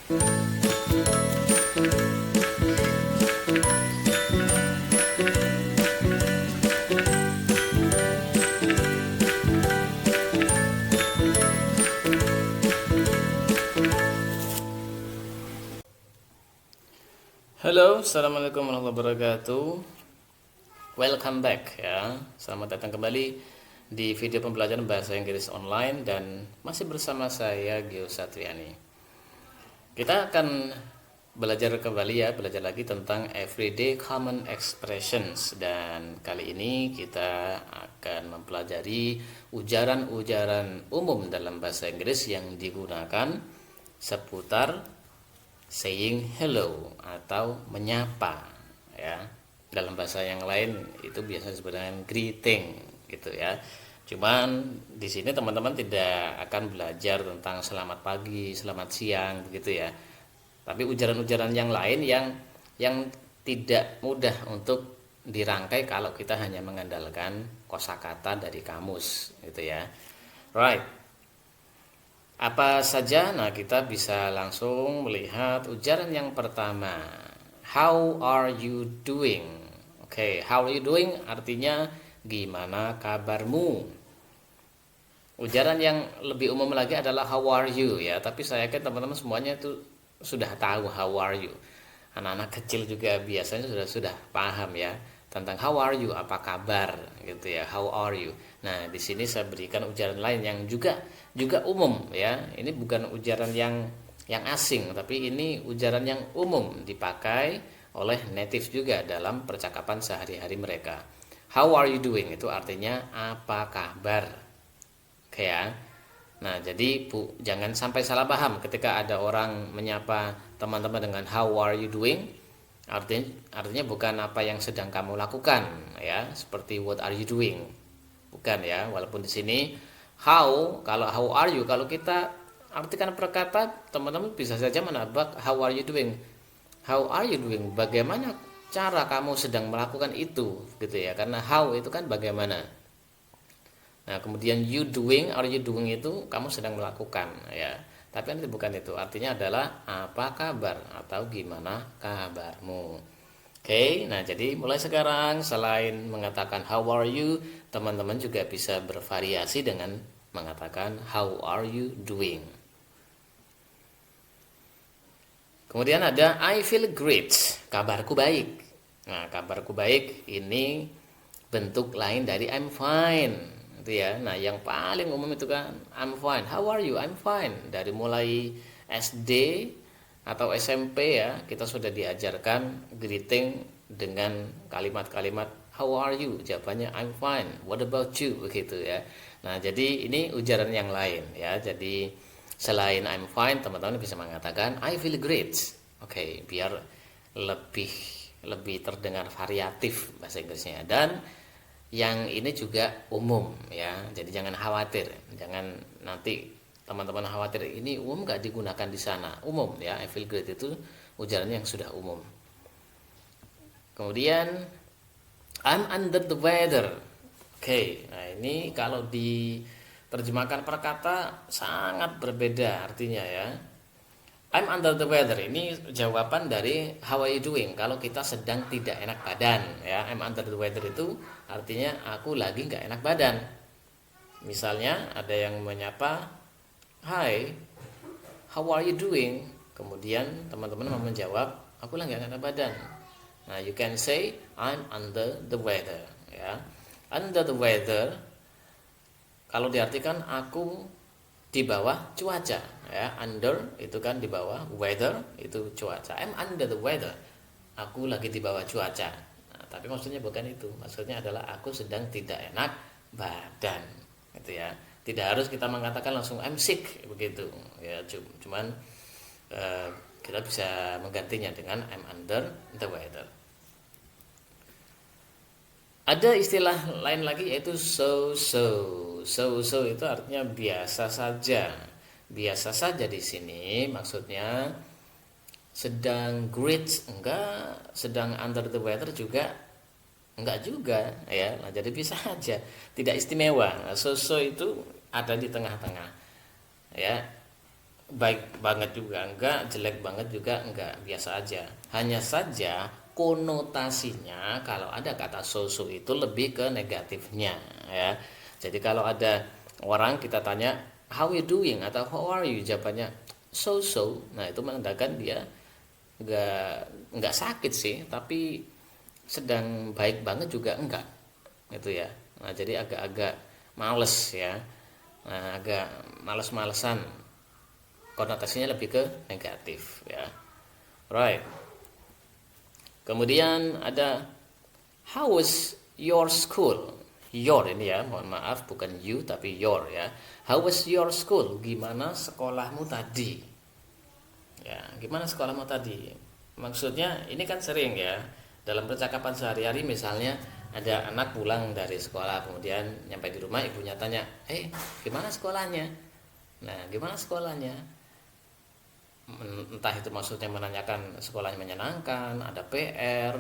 Halo, assalamualaikum warahmatullahi wabarakatuh. Welcome back ya. Selamat datang kembali di video pembelajaran bahasa Inggris online dan masih bersama saya Gio Satriani. Kita akan belajar lagi tentang everyday common expressions, dan kali ini kita akan mempelajari ujaran-ujaran umum dalam bahasa Inggris yang digunakan seputar saying hello atau menyapa ya. Dalam bahasa yang lain itu biasa disebut dengan greeting gitu ya. Cuman di sini teman-teman tidak akan belajar tentang selamat pagi, selamat siang begitu ya. Tapi ujaran-ujaran yang lain yang tidak mudah untuk dirangkai kalau kita hanya mengandalkan kosakata dari kamus gitu ya. Right. Apa saja? Nah, kita bisa langsung melihat ujaran yang pertama. How are you doing? Oke, how are you doing artinya gimana kabarmu? Ujaran yang lebih umum lagi adalah how are you ya, tapi saya yakin teman-teman semuanya itu sudah tahu how are you. Anak-anak kecil juga biasanya sudah paham ya tentang how are you, apa kabar gitu ya, how are you. Nah, di sini saya berikan ujaran lain yang juga umum ya. Ini bukan ujaran yang asing, tapi ini ujaran yang umum dipakai oleh native juga dalam percakapan sehari-hari mereka. How are you doing itu artinya apa kabar. Oke ya. Nah, jadi jangan sampai salah paham ketika ada orang menyapa teman-teman dengan how are you doing. Artinya bukan apa yang sedang kamu lakukan ya, seperti what are you doing. Bukan ya, walaupun di sini kalau how are you, kalau kita artikan per kata, teman-teman bisa saja menebak how are you doing. How are you doing? Bagaimana cara kamu sedang melakukan itu gitu ya. Karena how itu kan bagaimana. Nah, kemudian are you doing itu kamu sedang melakukan ya. Tapi nanti bukan itu. Artinya adalah apa kabar atau gimana kabarmu. Oke, nah jadi mulai sekarang selain mengatakan how are you, teman-teman juga bisa bervariasi dengan mengatakan how are you doing. Kemudian ada I feel great, kabarku baik. Nah, kabarku baik ini bentuk lain dari I'm fine. Ya. Nah, yang paling umum itu kan I'm fine. How are you? I'm fine. Dari mulai SD atau SMP ya, kita sudah diajarkan greeting dengan kalimat-kalimat how are you? Jawabannya I'm fine. What about you? Begitu ya. Nah, jadi ini ujaran yang lain ya. Jadi selain I'm fine, teman-teman bisa mengatakan I feel great. Oke, biar lebih terdengar variatif bahasa Inggrisnya. Dan yang ini juga umum ya, jadi jangan khawatir, jangan nanti teman-teman khawatir ini umum nggak digunakan di sana. Umum ya, I feel great itu ujarannya yang sudah umum. Kemudian I'm under the weather. Oke, nah ini kalau diterjemahkan per kata sangat berbeda artinya ya. I'm under the weather ini jawaban dari how are you doing kalau kita sedang tidak enak badan ya. I'm under the weather itu artinya aku lagi nggak enak badan. Misalnya ada yang menyapa, hi, how are you doing? Kemudian teman-teman mau menjawab, aku lagi nggak enak badan. Nah, you can say I'm under the weather ya. Under the weather kalau diartikan aku di bawah cuaca ya. Under itu kan di bawah, weather itu cuaca. I'm under the weather, aku lagi di bawah cuaca. Nah, tapi maksudnya bukan itu. Maksudnya adalah aku sedang tidak enak badan gitu ya. Tidak harus kita mengatakan langsung I'm sick begitu ya. Cuman kita bisa menggantinya dengan I'm under the weather. Ada istilah lain lagi yaitu so itu artinya biasa saja. Biasa saja di sini maksudnya sedang great enggak, sedang under the weather juga enggak juga ya. Nah, jadi bisa aja, tidak istimewa. Nah, so itu ada di tengah-tengah. Ya. baik banget juga enggak, jelek banget juga enggak, biasa aja. Hanya saja konotasinya kalau ada kata so-so itu lebih ke negatifnya ya. Jadi kalau ada orang kita tanya how you doing atau how are you, jawabannya so-so. Nah, itu menandakan dia enggak sakit sih, tapi sedang baik banget juga enggak. Gitu ya. Nah, jadi agak-agak males ya. Nah, agak males-malesan, konotasinya lebih ke negatif ya. Right. Kemudian ada how was your school? Your ini ya, mohon maaf bukan you tapi your ya. How was your school? Gimana sekolahmu tadi? Ya, gimana sekolahmu tadi? Maksudnya ini kan sering ya dalam percakapan sehari-hari, misalnya ada anak pulang dari sekolah kemudian nyampe di rumah ibunya tanya, gimana sekolahnya? Nah, gimana sekolahnya? Entah itu maksudnya menanyakan sekolahnya menyenangkan, ada PR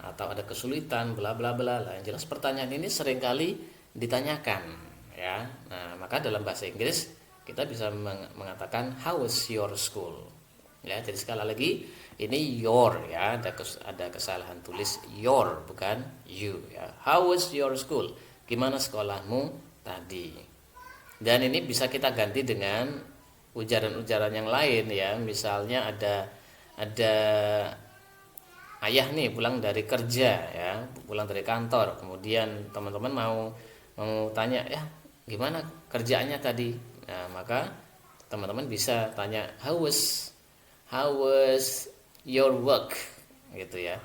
atau ada kesulitan, bla bla bla. Yang jelas pertanyaan ini seringkali ditanyakan ya. Nah, maka dalam bahasa Inggris kita bisa mengatakan how was your school? Ya, jadi sekali lagi ini your ya, ada kesalahan tulis your bukan you ya. How was your school? Gimana sekolahmu tadi? Dan ini bisa kita ganti dengan ujaran-ujaran yang lain ya. Misalnya ada ayah nih pulang dari kerja ya, pulang dari kantor, kemudian teman-teman mau tanya ya gimana kerjaannya tadi. Nah, maka teman-teman bisa tanya how was your work gitu ya.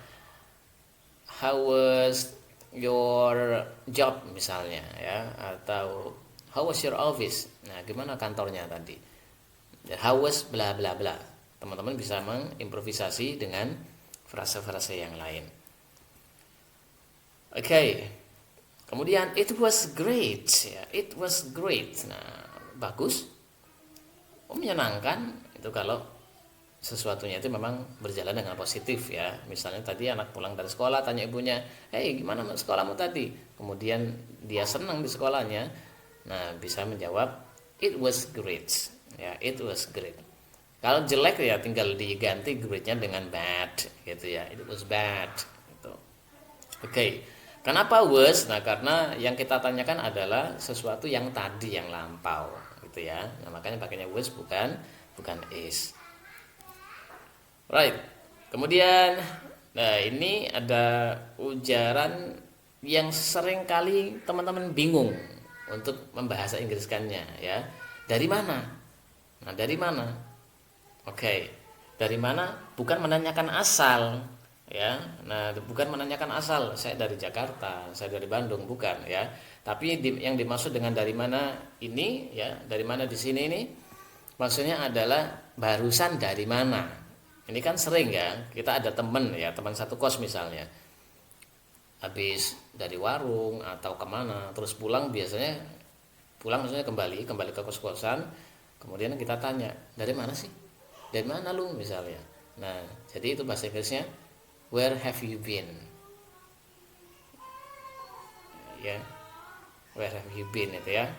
How was your job misalnya ya, atau how was your office. Nah, gimana kantornya tadi? How was bla bla bla. Teman-teman bisa mengimprovisasi dengan frase-frase yang lain. Oke. Kemudian it was great ya. It was great. Nah, bagus. Menyenangkan itu kalau sesuatunya itu memang berjalan dengan positif ya. Misalnya tadi anak pulang dari sekolah tanya ibunya, gimana sekolahmu tadi? Kemudian dia senang di sekolahnya. Nah, bisa menjawab it was great. Ya, it was great. Kalau jelek ya tinggal diganti grade-nya dengan bad gitu ya. It was bad gitu. Oke. Kenapa was? Nah, karena yang kita tanyakan adalah sesuatu yang tadi, yang lampau gitu ya. Nah, makanya pakainya was bukan is. Right. Kemudian nah, ini ada ujaran yang sering kali teman-teman bingung untuk membahasa Inggriskannya ya. Dari mana? Nah, dari mana? Oke. Dari mana? Bukan menanyakan asal ya. Nah, bukan menanyakan asal, saya dari Jakarta, saya dari Bandung, bukan ya. Tapi yang dimaksud dengan dari mana ini ya, dari mana di sini ini maksudnya adalah barusan dari mana. Ini kan sering ya, kita ada teman ya, teman satu kos misalnya, habis dari warung atau kemana, terus pulang maksudnya kembali ke kos-kosan, kemudian kita tanya, dari mana sih? Dari mana lu misalnya. Nah, jadi itu bahasa Inggrisnya where have you been? Ya, where have you been itu ya.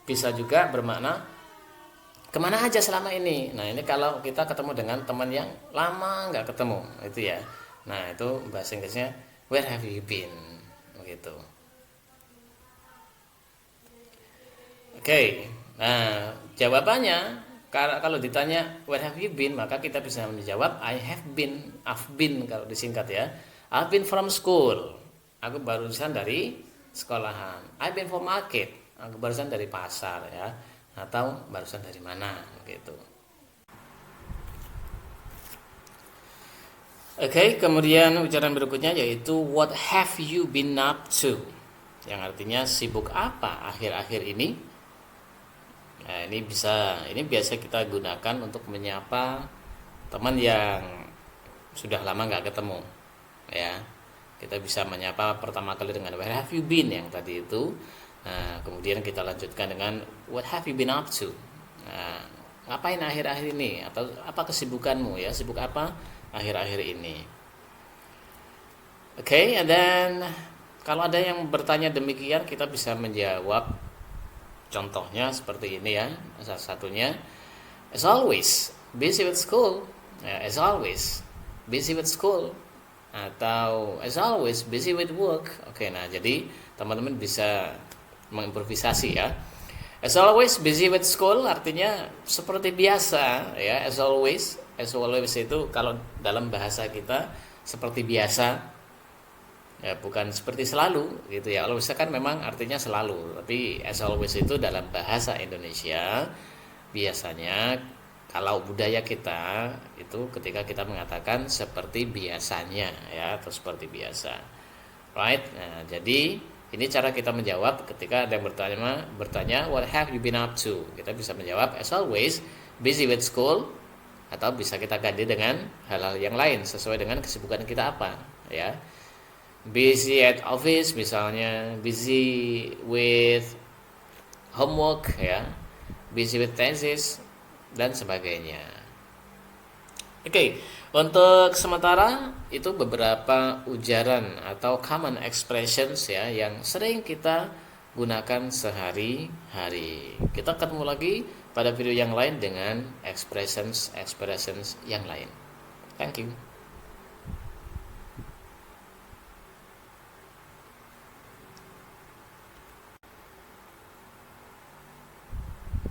Bisa juga bermakna kemana aja selama ini. Nah, ini kalau kita ketemu dengan teman yang lama nggak ketemu itu ya. Nah, itu bahasa Inggrisnya where have you been begitu. Oke. Nah, jawabannya kalau ditanya where have you been, maka kita bisa menjawab I've been kalau disingkat ya. I've been from school. Aku barusan dari sekolahan. I've been from market. Aku barusan dari pasar ya. Atau barusan dari mana gitu. Oke, kemudian ucapan berikutnya yaitu what have you been up to? Yang artinya sibuk apa akhir-akhir ini? Nah, ini biasa kita gunakan untuk menyapa teman yang sudah lama nggak ketemu. Ya, kita bisa menyapa pertama kali dengan where have you been yang tadi itu. Nah, kemudian kita lanjutkan dengan what have you been up to? Nah, ngapain akhir-akhir ini? Atau apa kesibukanmu ya? Sibuk apa akhir-akhir ini? Oke, and then kalau ada yang bertanya demikian, kita bisa menjawab contohnya seperti ini ya. Salah satunya, As always, busy with school. Ya, as always, busy with school. Atau as always, busy with work. Oke, nah jadi teman-teman bisa mengimprovisasi ya. As always, busy with school artinya seperti biasa ya. As always itu kalau dalam bahasa kita seperti biasa ya, bukan seperti selalu gitu ya. Kalau misalkan memang artinya selalu, tapi as always itu dalam bahasa Indonesia biasanya kalau budaya kita itu ketika kita mengatakan seperti biasanya ya, atau seperti biasa, right? Nah, jadi ini cara kita menjawab ketika ada yang bertanya what have you been up to, kita bisa menjawab as always, busy with school, atau bisa kita ganti dengan hal-hal yang lain sesuai dengan kesibukan kita apa ya. Busy at office misalnya, busy with homework ya, busy with thesis dan sebagainya. Oke, untuk sementara itu beberapa ujaran atau common expressions ya yang sering kita gunakan sehari-hari. Kita ketemu lagi pada video yang lain dengan expressions yang lain. Thank you.